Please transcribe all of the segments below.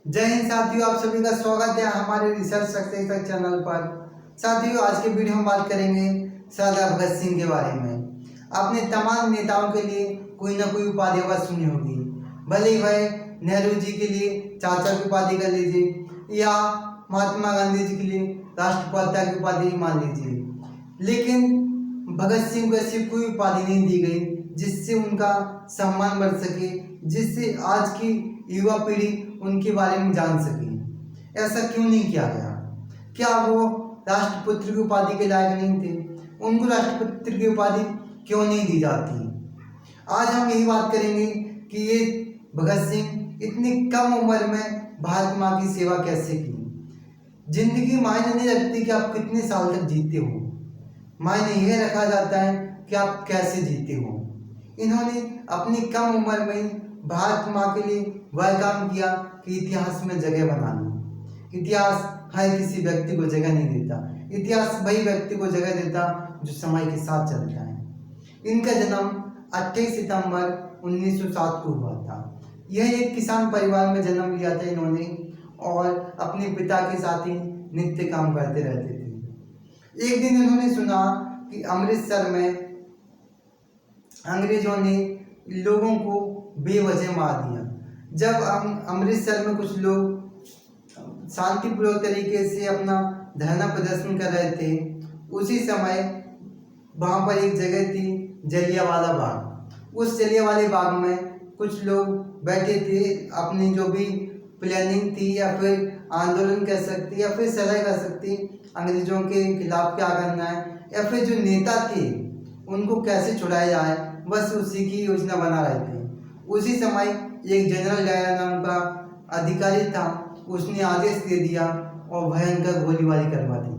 जय हिंद साथियों, आप सभी का स्वागत है हमारे रिसर्च सक्सेस चैनल पर। साथियों, आज के वीडियो में बात करेंगे सरदार भगत सिंह के बारे में। आपने तमाम नेताओं के लिए कोई ना कोई उपाधि अवश्य सुनी होगी, भले ही वह नेहरू जी के लिए चाचा की उपाधि कर लीजिए या महात्मा गांधी जी के लिए राष्ट्रपिता की उपाधि मान लीजिए, लेकिन भगत सिंह को ऐसी कोई उपाधि नहीं दी गई जिससे उनका सम्मान बढ़ सके, जिससे आज की युवा पीढ़ी उनके बारे में जान सके। ऐसा क्यों नहीं किया गया? क्या वो राष्ट्रपुत्र की उपाधि के लायक नहीं थे? उनको राष्ट्रपुत्र की उपाधि क्यों नहीं दी जाती? आज हम यही बात करेंगे कि ये भगत सिंह इतनी कम उम्र में भारत माँ की सेवा कैसे की। जिंदगी मायने नहीं रखती कि आप कितने साल तक जीते हो, मायने यह रखा जाता है कि आप कैसे जीते हो। इन्होंने अपनी कम उम्र में भारत माँ के लिए वह काम किया कि इतिहास में जगह बना ली। इतिहास हर किसी व्यक्ति को जगह नहीं देता, इतिहास वही व्यक्ति को जगह देता जो समय के साथ चलता है। इनका जन्म 28 सितंबर 1907 को हुआ था। यह एक किसान परिवार में जन्म लिया था इन्होंने, और अपने पिता के साथ ही नित्य काम करते रहते थे। एक दिन इन्होंने सुना कि अमृतसर में अंग्रेजों ने लोगों को बेवजह मार दिया। जब अमृतसर में कुछ लोग शांतिपूर्वक तरीके से अपना धरना प्रदर्शन कर रहे थे, उसी समय वहाँ पर एक जगह थी जलियांवाला बाग। उस जलियांवाला बाग में कुछ लोग बैठे थे, अपनी जो भी प्लानिंग थी या फिर आंदोलन कर सकती या फिर सलाह कर सकती, अंग्रेजों के खिलाफ क्या करना है या फिर जो नेता थे उनको कैसे छुड़ाया जाए, बस उसी की योजना बना रहे थे। उसी समय एक जनरल डायर नाम का अधिकारी था, उसने आदेश दे दिया और भयंकर गोलीबारी करवा दी।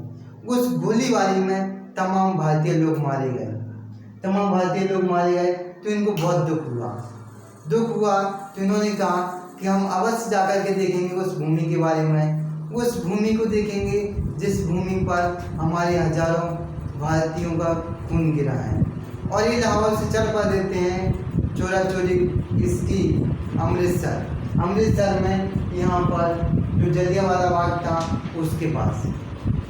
उस गोलीबारी में तमाम भारतीय लोग मारे गए। तो इनको बहुत दुख हुआ। तो इन्होंने कहा कि हम अवश्य जाकर के देखेंगे उस भूमि के बारे में, उस भूमि को देखेंगे जिस भूमि पर हमारे हजारों भारतीयों का खून गिरा है। और ये लाहौर से चल पड़ देते हैं चोरा चोरी इसकी अमृतसर में, यहाँ पर जो जलियांवाला बाग था उसके पास।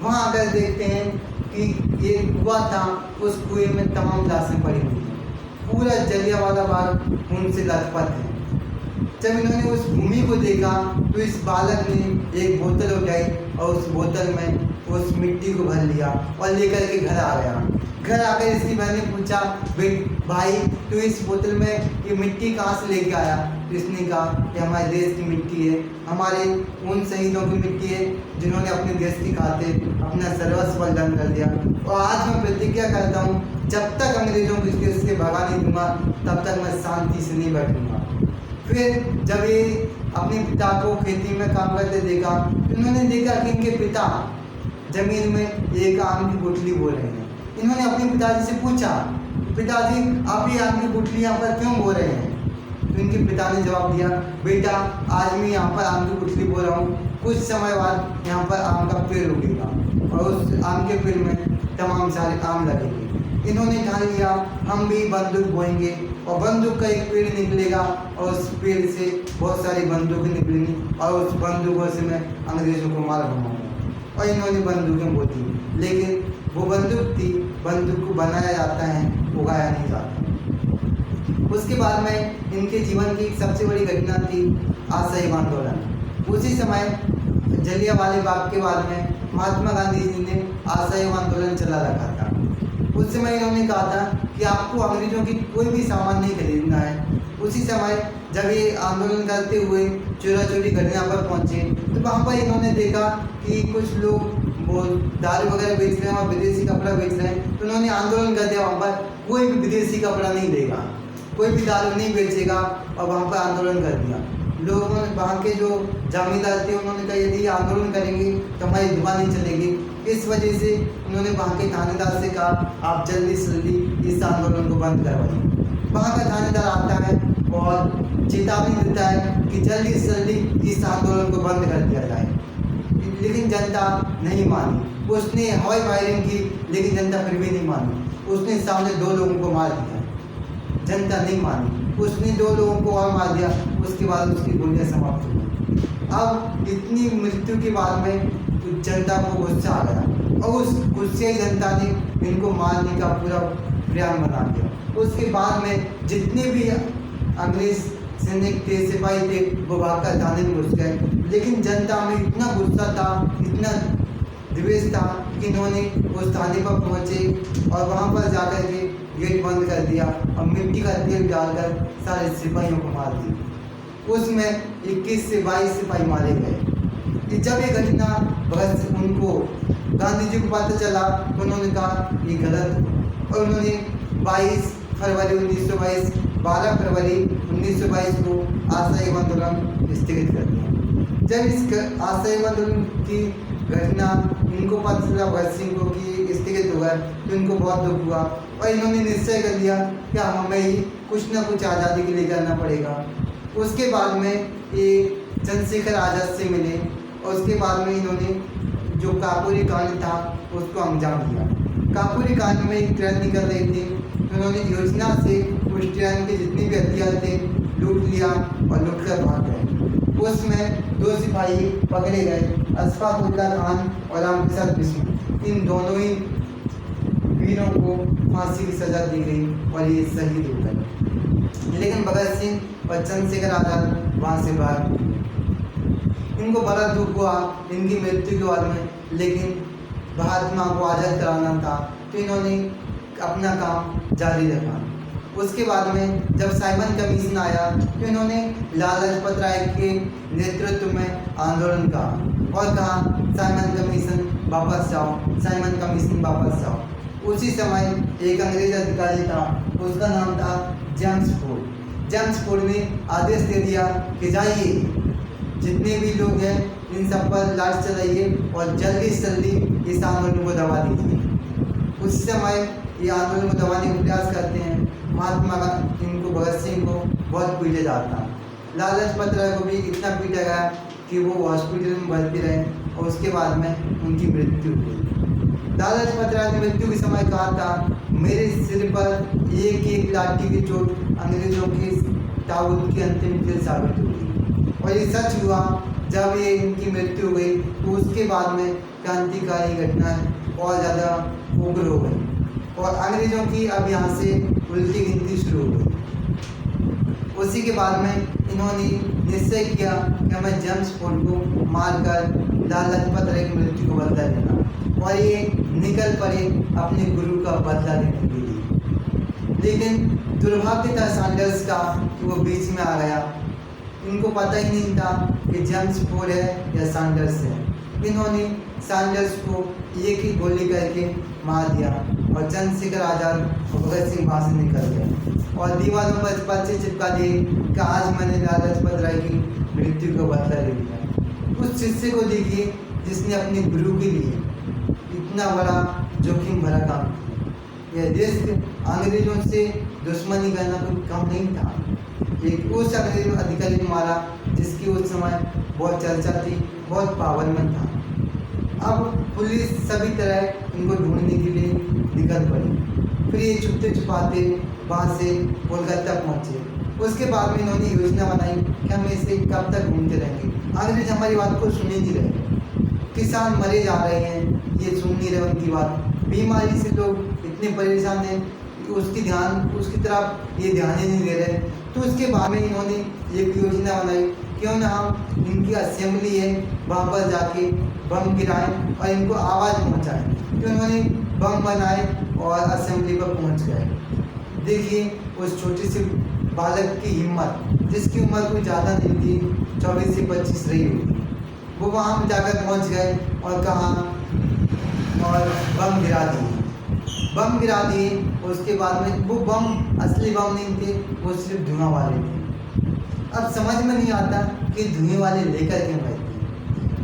वहाँ आकर देखते हैं कि ये कुआं था, उस कुएं में तमाम लाशें पड़ी हुई हैं। पूरा जलियांवाला बाग खून से लथपथ है। जब इन्होंने उस भूमि को देखा तो इस बालक ने एक बोतल उठाई और उस बोतल में उस मिट्टी को भर लिया और लेकर के घर आ गया। घर आकर इसकी बहन ने पूछा, भाई तो इस बोतल में ये मिट्टी कहाँ से लेके आया? तो इसने कहा कि हमारे देश की मिट्टी है, हमारे उन शहीदों की मिट्टी है जिन्होंने अपने देश की खातिर अपना सर्वस्व बलिदान कर दिया। और आज मैं प्रतिज्ञा करता हूँ, जब तक अंग्रेजों को इस देश से भगा नहीं दूंगा तब तक मैं शांति से नहीं बैठूंगा। फिर जब ये अपने पिता को खेती में काम करते देखा, इन्होंने देखा कि इनके पिता जमीन में एक आम की गुठली बो रहे हैं। इन्होंने अपने पिताजी से पूछा, पिताजी आप ये आम की गुठली यहाँ पर क्यों बो रहे हैं? तो इनके पिता ने जवाब दिया, बेटा आज मैं यहाँ पर आम की गुठली बो रहा हूँ, कुछ समय बाद यहाँ पर आम का पेड़ उगेगा और उस आम के पेड़ में तमाम सारे आम लगेंगे। इन्होंने ठान लिया हम भी बंदूक बोएंगे और बंदूक का एक पेड़ निकलेगा और उस पेड़ से बहुत सारी बंदूकें निकलेंगी और उस बंदूकों से मैं अंग्रेजों को मार बनाऊंगा। और इन्होंने बंदूकें बोती, लेकिन वो बंदूक थी, बंदूक को बनाया जाता है, उगाया नहीं जाता। उसके बाद में इनके जीवन की सबसे बड़ी घटना थी असहयोग आंदोलन। उसी समय जलियांवाला बाग के बाद में महात्मा गांधी जी ने असहयोग आंदोलन चला रखा था। उस समय इन्होंने कहा था कि आपको अंग्रेजों की कोई भी सामान नहीं खरीदना है। उसी समय जब ये आंदोलन करते हुए चोरा चोरी घटना पर पहुँचे तो वहाँ पर इन्होंने देखा कि कुछ लोग वो दारू वगैरह बेच रहे हैं और विदेशी कपड़ा बेच रहे हैं। तो उन्होंने आंदोलन कर दिया, वहाँ पर कोई भी विदेशी कपड़ा नहीं देगा, कोई भी दारू नहीं बेचेगा, और वहाँ पर आंदोलन कर दिया। लोगों ने, वहाँ के जो जमींदार थे, उन्होंने कहा यदि आंदोलन करेंगे तो हमारी दुकान नहीं चलेगी। इस वजह से उन्होंने वहाँ के थानेदार से कहा आप जल्दी से जल्दी इस आंदोलन को बंद करवाइए। वहाँ का थानेदार आता है और चेतावनी देता है कि जल्दी से जल्दी इस आंदोलन को बंद कर दिया जाए, लेकिन जनता नहीं मानी। उसने हवाई फायरिंग की, लेकिन जनता फिर भी नहीं मानी। उसने सामने 2 लोगों को मार दिया, जनता नहीं मानी। उसने 2 लोगों को और मार दिया। उसके बाद उसकी गोलियां समाप्त हो गई। अब इतनी मृत्यु के बाद में जनता को गुस्सा आ गया और उस गुस्से जनता ने इनको मारने का पूरा प्लान बना दिया। उसके बाद में जितने भी अंग्रेज सैनिक थे, सिपाही थे, वो भागकर थाने में घुस गए। लेकिन जनता में इतना गुस्सा था, इतना द्वेष था कि इन्होंने उस थाने पर पहुंचे और वहां पर जाकर के गेट बंद कर दिया और मिट्टी का तेल डालकर सारे सिपाहियों को मार दिया। उसमें 21 से 22 सिपाही मारे गए। कि जब ये घटना भगत उनको गांधी जी को पता चला तो उन्होंने कहा ये गलत हो, और उन्होंने 22 फरवरी 1922 12 फरवरी 1922 को असहयोग आंदोलन स्थगित कर दिया। जब इस असहयोग आंदोलन की घटना इनको पता चला भगत सिंह को कि स्थगित हुआ तो इनको बहुत दुख हुआ और इन्होंने निश्चय कर लिया कि हमें ही कुछ ना कुछ आज़ादी के लिए करना पड़ेगा। उसके बाद में ये चंद्रशेखर आज़ाद से मिले और उसके बाद में इन्होंने जो काकोरी कांड था उसको अंजाम दिया। काकोरी कांड में एक ट्रेन निकल रही थी तो उन्होंने योजना से उस ट्रेन के जितने भी हथियार थे लूट लिया और लूट कर भाग गए। उसमें 2 सिपाही पकड़े गए, अशफाक उल्ला खान और रामप्रसाद बिस्मिल। इन दोनों ही वीरों को फांसी की सजा दी गई और ये शहीद हो गए। लेकिन भगत सिंह और चंद्रशेखर आज़ाद वहाँ से भाग गए। इनको बड़ा दुख हुआ इनकी मृत्यु के बाद में, लेकिन भारत माँ को आज़ाद कराना था तो इन्होंने अपना काम जारी रखा। उसके बाद में जब साइमन कमीशन आया तो इन्होंने लाला लाजपत राय के नेतृत्व में आंदोलन कहा और कहा साइमन कमीशन वापस जाओ, साइमन कमीशन वापस जाओ। उसी समय एक अंग्रेज अधिकारी था, उसका नाम था जेम्स फोर्ड। जेम्स फोर्ड ने आदेश दे दिया कि जाइए, जितने भी लोग हैं इन सब पर लाश चलाइए और जल्दी से जल्दी इस आंदोलन को दबा दीजिए। उस समय ये आंदोलन को दबाने का प्रयास करते हैं। महात्मा गांधी इनको भगत सिंह को बहुत पीटा जाता। लाला लाजपत राय को भी इतना पीटा गया कि वो हॉस्पिटल में भर्ती रहे और उसके बाद में उनकी मृत्यु हुई। लाला लाजपत राय ने मृत्यु के समय कहा था, मेरे सिर पर एक एक लाठी की चोट अंग्रेजों के ताबूत की अंतिम कील साबित हुई। और ये सच हुआ। जब ये इनकी मृत्यु हो गई तो उसके बाद में क्रांतिकारी घटनाएं और ज़्यादा उग्र हो गई और अंग्रेजों की अब यहाँ से उल्टी गिनती शुरू हो गई। उसी के बाद में इन्होंने निश्चय किया कि हमें जेम्स फोर्ड को मारकर लाला लाजपत राय की मृत्यु को बदला देना, और ये निकल पड़े अपने गुरु का बदला लेने के लिए। लेकिन दुर्भाग्य था सैंडर्स का कि वो बीच में आ गया। इनको पता ही नहीं था कि जेम्स फोर्ड है या सैंडर्स है। इन्होंने सैंडर्स को एक ही गोली करके मार दिया और चंद्रशेखर आज़ाद और भगत सिंह वहाँ से निकल गए और दीवारों पर पर्चे चिपका दिए कि आज मैंने लाला लाजपत राय की मृत्यु को बदला ले लिया। उस शिष्य को देखिए जिसने अपने गुरु के लिए इतना बड़ा जोखिम भरा काम किया। यह देश अंग्रेजों से दुश्मनी करना कोई कम नहीं था। एक उस अंग्रेज अधिकारी को मारा जिसकी उस समय बहुत चर्चा थी, बहुत पावरमंद था। अब पुलिस सभी तरह इनको ढूंढने के लिए निकल पड़ी। फिर ये छुपते छुपाते वहाँ से कोलकाता पहुँचे। उसके बाद में इन्होंने योजना बनाई कि हम इसे कब तक घूमते रहेंगे। अंग्रेज हमारी बात को सुन ही नहीं रहे। किसान मरे जा रहे हैं, ये सुन नहीं रहे उनकी बात। बीमारी से लोग इतने परेशान हैं कि उसकी तरफ ये ध्यान ही नहीं दे रहे। तो उसके बाद में इन्होंने एक योजना बनाई, क्यों ना हम इनकी असेंबली है वहाँ पर जाके बम गिराएं और इनको आवाज़ पहुँचाएं। तो उन्होंने बम बनाए और असेंबली पर पहुँच गए। देखिए उस छोटे से बालक की हिम्मत, जिसकी उम्र कोई ज़्यादा नहीं थी, 24 से 25 रही होगी, वो वहाँ पर जाकर पहुँच गए और कहा और बम गिरा दिए। बम गिरा दिए। उसके बाद में वो बम असली बम नहीं थे, वो सिर्फ धुआं वाले थे। अब समझ में नहीं आता कि धुएं वाले लेकर क्यों गए थे।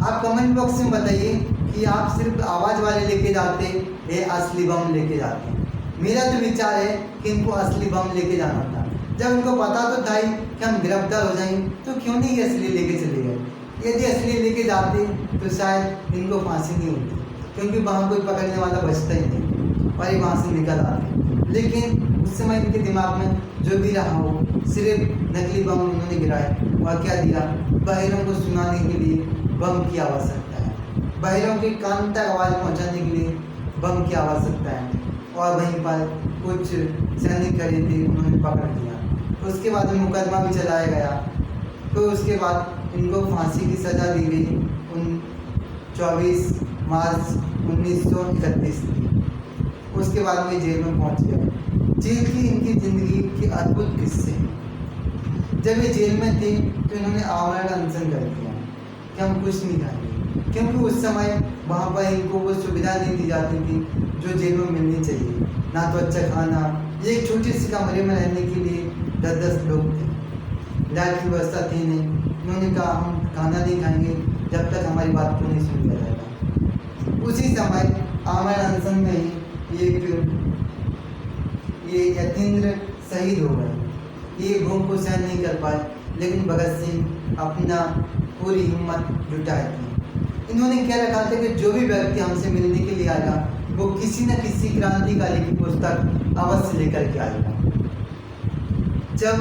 आप कमेंट बॉक्स में बताइए कि आप सिर्फ आवाज़ वाले लेके जाते या असली बम लेके जाते। मेरा तो विचार है कि इनको असली बम लेके जाना था। जब इनको पता तो था ही कि हम गिरफ्तार हो जाएंगे तो क्यों नहीं ये असली लेके चले गए। यदि असली लेके जाते तो शायद इनको फांसी नहीं होती, क्योंकि वहाँ कोई पकड़ने वाला बचता ही नहीं। और ये वहाँ से निकल आते। लेकिन उस समय इनके दिमाग में जो भी रहा हो, सिर्फ नकली बम उन्होंने गिराए और क्या दिया, बहिरों को सुनाने के लिए बम की आवश्यकता है, बहिरों के कान तक आवाज़ पहुँचाने के लिए बम की आवश्यकता है। और वहीं पर कुछ सैनिक खड़े थे, उन्होंने पकड़ लिया। उसके बाद मुकदमा भी चलाया गया। तो उसके बाद इनको फांसी की सज़ा दी गई 24 मार्च 1931 की। उसके बाद वे जेल में पहुंच गए। जेल की इनकी ज़िंदगी के अद्भुत किस्से। जब ये जेल में थे तो इन्होंने आमरण अनशन कर दिया कि हम कुछ नहीं खाएंगे, क्योंकि उस समय वहाँ पर इनको वो सुविधा नहीं दी जाती थी जो जेल में मिलनी चाहिए, ना तो अच्छा खाना। एक छोटे से कमरे में रहने के लिए 10-10 लोग थे, लाइट की व्यवस्था थी नहीं। उन्होंने कहा हम खाना नहीं खाएंगे जब तक हमारी बात को नहीं सुन लिया जाएगा। उसी समय आमरण अनशन में ही ये यतीन्द्र शहीद हो गए। ये भूख को सहन नहीं कर पाए, लेकिन भगत सिंह अपना पूरी हिम्मत जुटाए थे। इन्होंने क्या रखा था कि जो भी व्यक्ति हमसे मिलने के लिए आएगा वो किसी न किसी क्रांतिकारी की पुस्तक अवश्य लेकर के आएगा। जब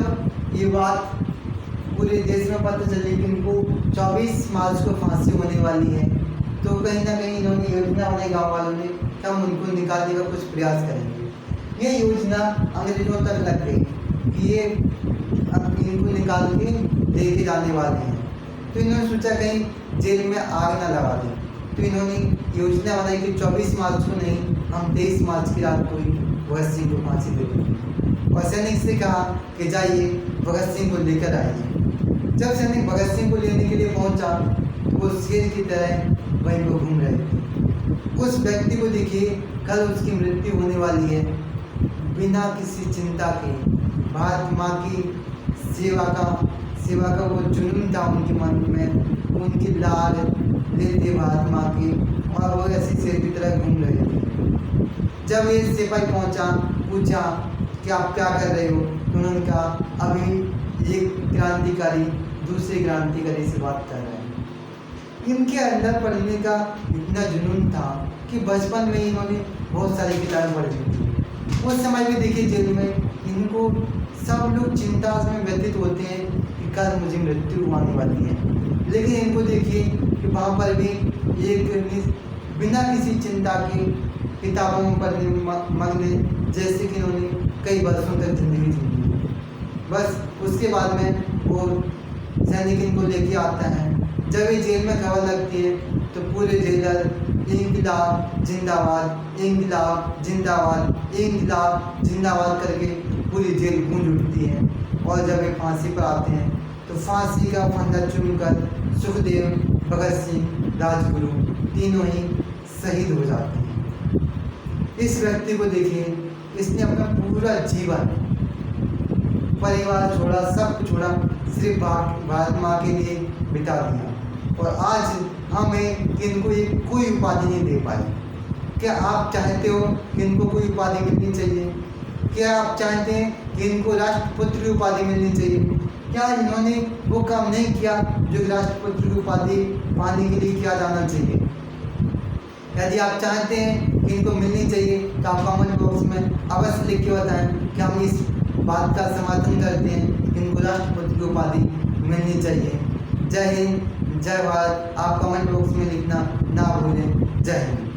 ये बात पूरे देश में पता चली कि इनको 24 मार्च को फांसी होने वाली है, तो कहीं ना कहीं इन्होंने योजना बनाई गाँव वालों ने कि हम उनको निकालने का कुछ प्रयास करेंगे। ये योजना अंग्रेजों तक लग गई कि ये इनको निकाल के लेके जाने वाले हैं। तो इन्होंने सोचा कहीं जेल में आग ना लगा दें, तो इन्होंने योजना बनाई कि 24 मार्च को नहीं, हम 23 मार्च की रात को ही भगत सिंह को फांसी दे देंगे। और सैनिक से कहा कि जाइए भगत सिंह को लेकर आइए। जब सैनिक भगत सिंह को लेने के लिए पहुंचा तो वो शेर की तरह वहीं पर घूम रहे थे। उस व्यक्ति को देखिए, कल उसकी मृत्यु होने वाली है, बिना किसी चिंता के भारत माँ की सेवा का वो जुनून था उनके मन में, उनकी लाल लेते भारत माँ की, और वो ऐसी शेर की तरह घूम रहे थे। जब ये सिपाही पहुंचा, पूछा कि आप क्या कर रहे हो, तो उन्होंने कहा अभी एक क्रांतिकारी दूसरे क्रांतिकारी से बात कर रहे हैं। इनके अंदर पढ़ने का इतना जुनून था कि बचपन में इन्होंने बहुत सारी किताबें पढ़ी थी। उस समय भी देखिए जेल में इनको सब लोग चिंता में व्यतीत होते हैं कि कल मुझे मृत्यु आने वाली है, लेकिन इनको देखिए कि वहाँ पर भी एक बिना किसी चिंता के किताबों में पढ़ने मग्न, जैसे कि इन्होंने कई वर्षों तक जिंदगी जी। बस उसके बाद में वो सैनिक इनको लेके आता है। जब ये जेल में खबर लगती है तो पूरे जेलर इंकलाब जिंदाबाद, इंकलाब जिंदाबाद, इंकलाब जिंदाबाद करके पूरी जेल गूंज उठती है। और जब ये फांसी पर आते हैं तो फांसी का फंदा चूमकर सुखदेव, भगत सिंह, राजगुरु तीनों ही शहीद हो जाते हैं। इस व्यक्ति को देखिए, इसने अपना पूरा जीवन, परिवार छोड़ा, सब छोड़ा, सिर्फ भारत माँ के लिए बिता दिया। और आज हमें इनको ये कोई उपाधि नहीं दे पाए। क्या आप चाहते हो कि इनको कोई उपाधि मिलनी चाहिए? क्या आप चाहते हैं कि इनको राष्ट्रपुत्र की उपाधि मिलनी चाहिए? क्या इन्होंने वो काम नहीं किया जो राष्ट्रपुत्र की उपाधि पाने के लिए किया जाना चाहिए? यदि आप चाहते हैं कि इनको मिलनी चाहिए तो आप कमेंट बॉक्स में अवश्य लिख के बताएं कि हम इस बात का समर्थन करते हैं कि इनको राष्ट्रपति की उपाधि मिलनी चाहिए। जय हिंद, जय भारत। आप कमेंट बॉक्स में लिखना ना भूलें। जय हिंद।